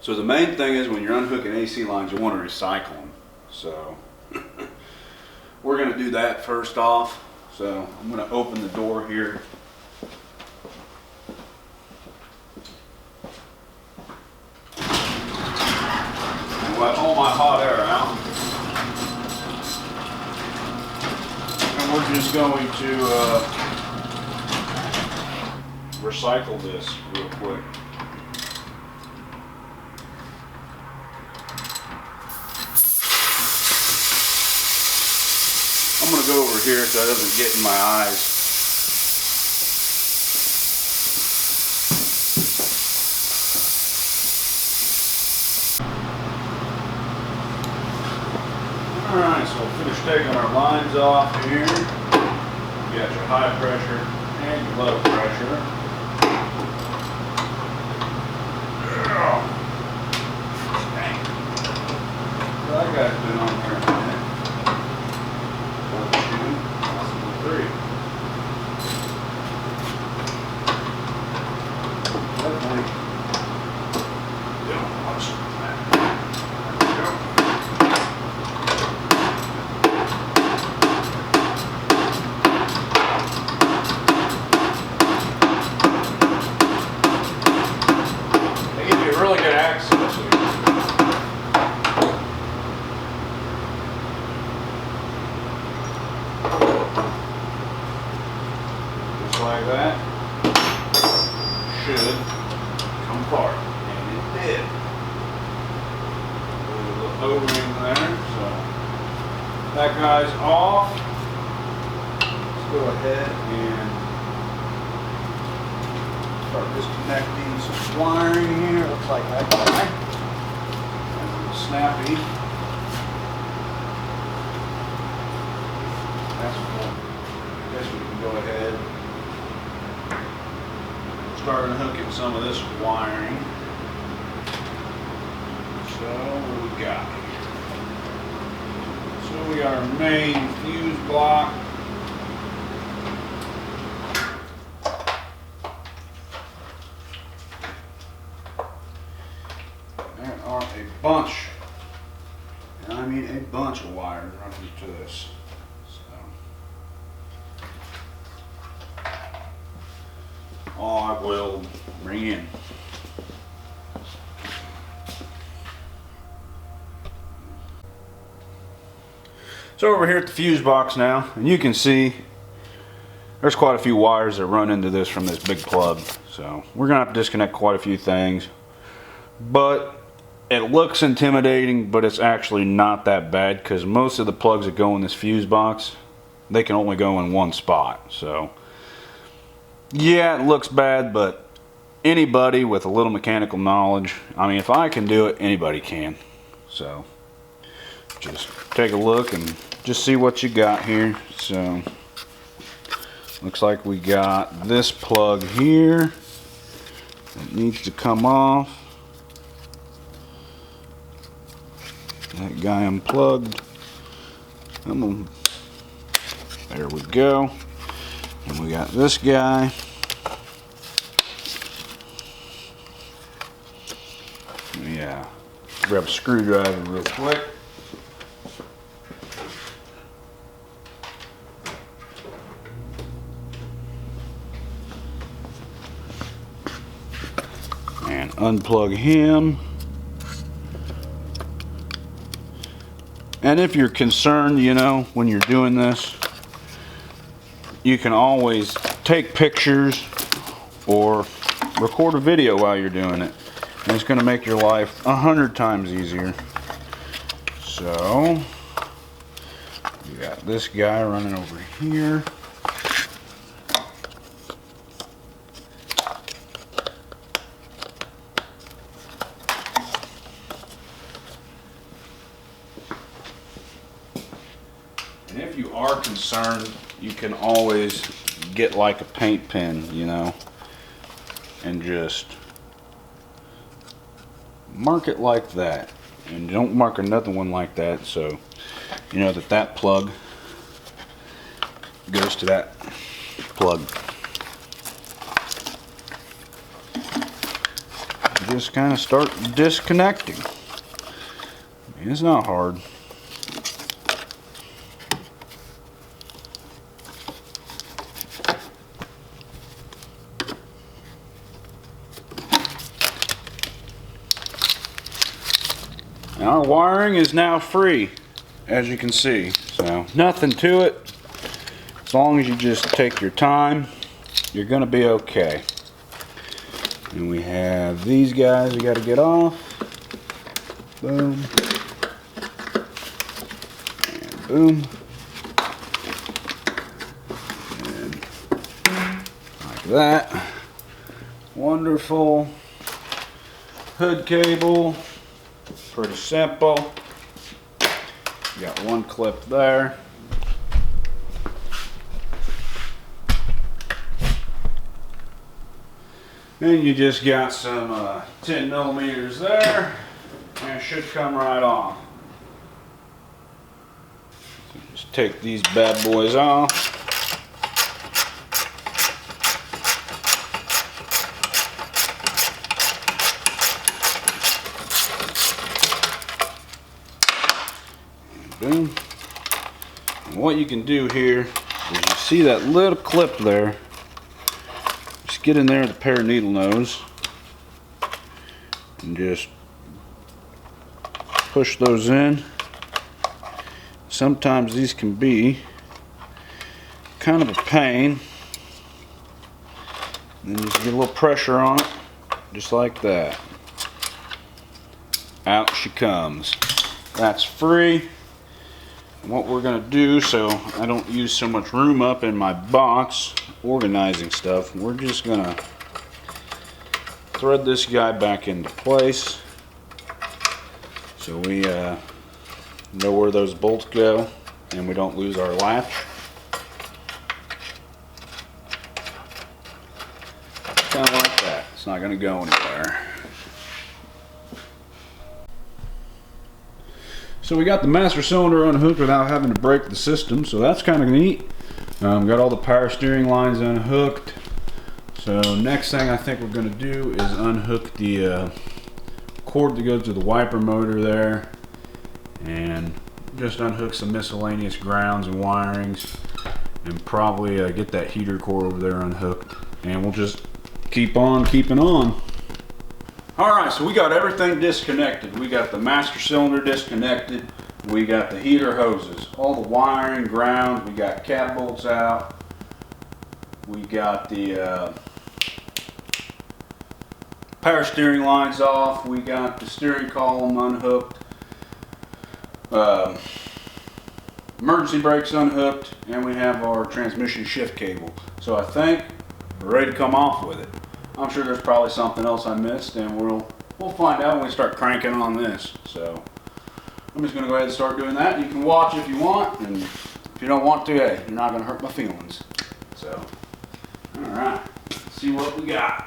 Speaker 1: So the main thing is when you're unhooking AC lines, you want to recycle them. So we're going to do that first off. So I'm going to open the door here. And let all my hot air out. And we're just going to recycle this real quick. here so it doesn't get in my eyes. Alright, so we'll finish taking our lines off here. You got your high pressure and your low pressure. Well, that guy's been on here a minute. 1, 2, possibly 3. Definitely don't watch that. There we go. They give you a really good access. Like that should come apart, and it did. A little O-ring there, so that guy's off. Let's go ahead and start disconnecting some wiring here. Looks like that guy. That's a little snappy. That's cool. I guess we can go ahead. Starting hooking some of this wiring. So what do we got here? So we got our main fuse block. There are a bunch, and I mean a bunch of wires running to this. All I will bring in. So over here at the fuse box now, and you can see there's quite a few wires that run into this from this big plug. So we're gonna have to disconnect quite a few things, but it looks intimidating, but it's actually not that bad because most of the plugs that go in this fuse box, they can only go in one spot. So yeah, it looks bad, but anybody with a little mechanical knowledge, I mean, if I can do it, anybody can. So just take a look and just see what you got here. So looks like we got this plug here that needs to come off. That guy unplugged. There we go. And we got this guy. Yeah. Grab a screwdriver real quick. And unplug him. And if you're concerned, you know, when you're doing this, you can always take pictures or record a video while you're doing it. And it's going to make your life 100 times easier. So, we got this guy running over here. And if you are concerned, you can always get like a paint pen, you know, and just mark it like that. And don't mark another one like that, so you know that that plug goes to that plug. Just kind of start disconnecting. I mean, it's not hard. Now our wiring is now free, as you can see. So nothing to it. As long as you just take your time, you're going to be okay. And we have these guys we got to get off. Boom. And boom. that. Wonderful. Hood cable, pretty simple. Got one clip there. Then you just got some 10 millimeters there, and it should come right on. So just take these bad boys off. Boom. And what you can do here is you see that little clip there. Just get in there with a pair of needle nose and just push those in. Sometimes these can be kind of a pain. And then you get a little pressure on it, just like that. Out she comes. That's free. What we're going to do, so I don't use so much room up in my box organizing stuff, we're just going to thread this guy back into place so we know where those bolts go and we don't lose our latch. Kind of like that. It's not going to go anywhere. So we got the master cylinder unhooked without having to break the system, so that's kind of neat. Got all the power steering lines unhooked. So next thing I think we're going to do is unhook the cord that goes to the wiper motor there, and just unhook some miscellaneous grounds and wirings, and probably get that heater core over there unhooked, and we'll just keep on keeping on. Alright, so we got everything disconnected. We got the master cylinder disconnected. We got the heater hoses, all the wiring, ground. We got cat bolts out. We got the power steering lines off. We got the steering column unhooked. Emergency brakes unhooked. And we have our transmission shift cable. So I think we're ready to come off with it. I'm sure there's probably something else I missed, and we'll find out when we start cranking on this. So I'm just going to go ahead and start doing that. You can watch if you want, and if you don't want to, hey, you're not going to hurt my feelings. So, all right, let's see what we got.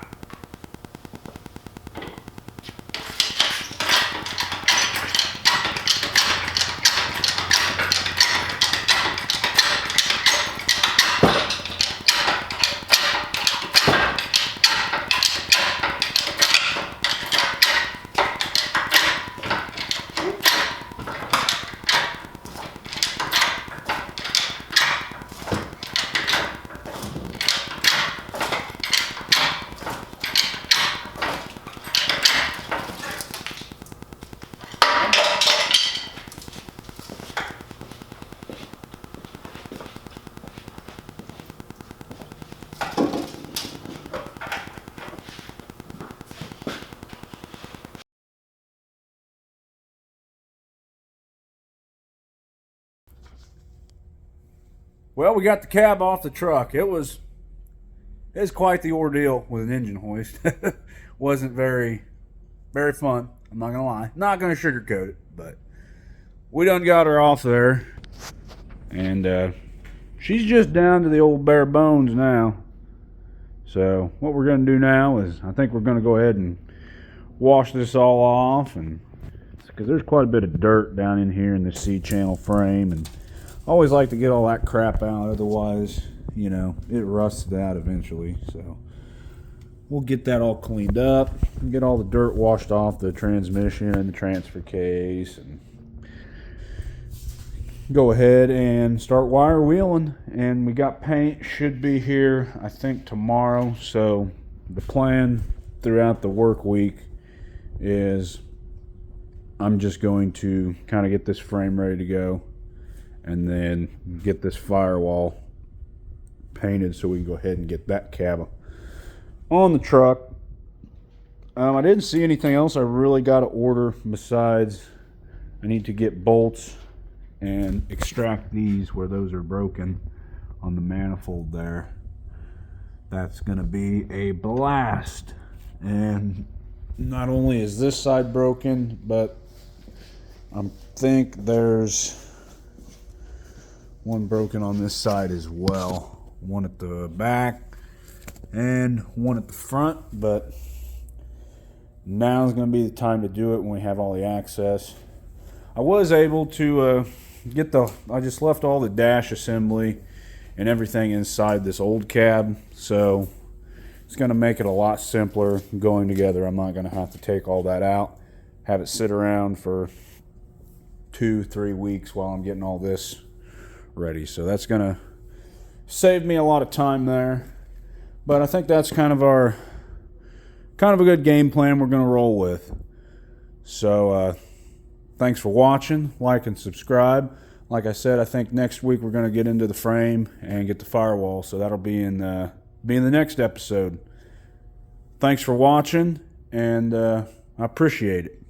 Speaker 1: Well, we got the cab off the truck. It was quite the ordeal with an engine hoist. Wasn't very fun. I'm not gonna lie. Not gonna sugarcoat it, but we done got her off there, and she's just down to the old bare bones now. So what we're gonna do now is I think we're gonna go ahead and wash this all off, and because there's quite a bit of dirt down in here in the C-channel frame, and I always like to get all that crap out, otherwise, you know, it rusts out eventually. So we'll get that all cleaned up and get all the dirt washed off the transmission and the transfer case, and go ahead and start wire wheeling. And we got paint, should be here I think tomorrow. So the plan throughout the work week is I'm just going to kind of get this frame ready to go, and then get this firewall painted so we can go ahead and get that cab on the truck. I didn't see anything else I really got to order besides I need to get bolts and extract these where those are broken on the manifold there. That's going to be a blast. And not only is this side broken, but I think there's one broken on this side as well. One at the back and one at the front, but now's going to be the time to do it when we have all the access. I was able to I just left all the dash assembly and everything inside this old cab, so it's going to make it a lot simpler going together. I'm not going to have to take all that out, have it sit around for 2-3 weeks while I'm getting all this ready. So that's going to save me a lot of time there. But I think that's kind of a good game plan we're going to roll with. So thanks for watching. Like and subscribe. Like I said, I think next week we're going to get into the frame and get the firewall, so that'll be in the next episode. Thanks for watching, and I appreciate it.